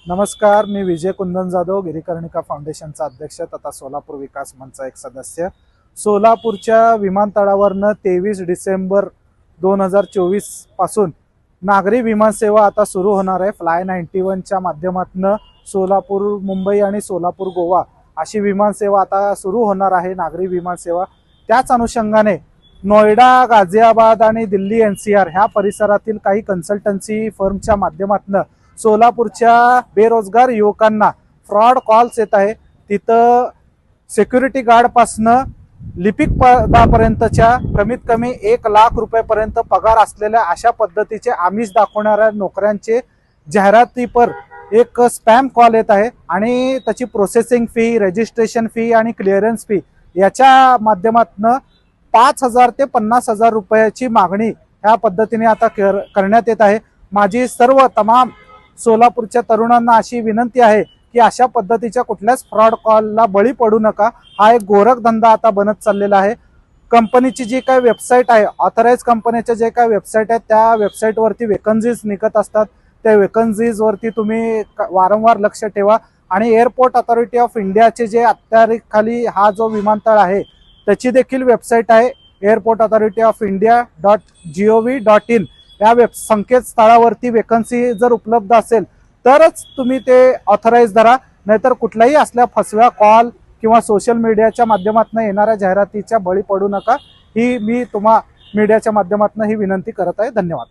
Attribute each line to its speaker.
Speaker 1: नमस्कार, मी विजय कुंदन जाधव, गिरीकर्णिका फाउंडेशनचा अध्यक्ष तथा सोलापूर विकास मंचचा एक सदस्य. सोलापूरच्या विमानतळावरनं 23 डिसेंबर 2024 पासून नागरी विमानसेवा आता सुरू होणार आहे. फ्लाय 91च्या माध्यमातून सोलापूर मुंबई आणि सोलापूर गोवा अशी विमानसेवा आता सुरू होणार आहे, नागरी विमानसेवा. त्याच अनुषंगाने नोएडा, गाझियाबाद आणि दिल्ली NCR ह्या परिसरातील काही कन्सल्टन्सी फर्मच्या माध्यमातून सोलापूरच्या बेरोजगार युवकांना फ्रॉड कॉल्स येत आहे. तिथं सिक्युरिटी गार्डपासनं लिपिक पदापर्यंतच्या कमीत कमी 1 लाख रुपयापर्यंत पगार असलेल्या अशा पद्धतीचे आमिष दाखवणाऱ्या नोकऱ्यांचे जाहिरातीपर एक स्पॅम कॉल येत आहे आणि त्याची प्रोसेसिंग फी, रजिस्ट्रेशन फी आणि क्लिअरन्स फी याच्या माध्यमातून 5,000 ते 50,000 रुपयाची मागणी ह्या पद्धतीने आता करण्यात येत आहे. माझी सर्व तमाम सोलापूरच्या तरुणांना अशी विनंती आहे की अशा पद्धतीच्या कुठल्याच फ्रॉड कॉलला बळी पडू नका. हा एक गोरखधंदा आता बनत चाललेला आहे. कंपनीची जी काही वेबसाईट आहे, ऑथराइज कंपनीच्या जे काही वेबसाईट आहेत, त्या वेबसाईटवरती वेकन्सीज निघत असतात. त्या वेकन्सीजवरती तुम्ही वारंवार लक्ष ठेवा. आणि एअरपोर्ट अथॉरिटी ऑफ इंडियाचे जे अत्यारीखाली हा जो विमानतळ आहे त्याची देखील वेबसाईट आहे, एअरपोर्ट अथॉरिटी ऑफ इंडिया.gov.in. या संकेतस्थळावरती वेकन्सी जर उपलब्ध असेल तरच तुम्ही ते ऑथराइज धरा, नाहीतर कुठल्याही असल्या फसव्या कॉल किंवा सोशल मीडियाच्या माध्यमातून येणाऱ्या जाहिरातीच्या बळी पडू नका. ही मी मीडियाच्या माध्यमातून ही विनंती करत आहे. धन्यवाद.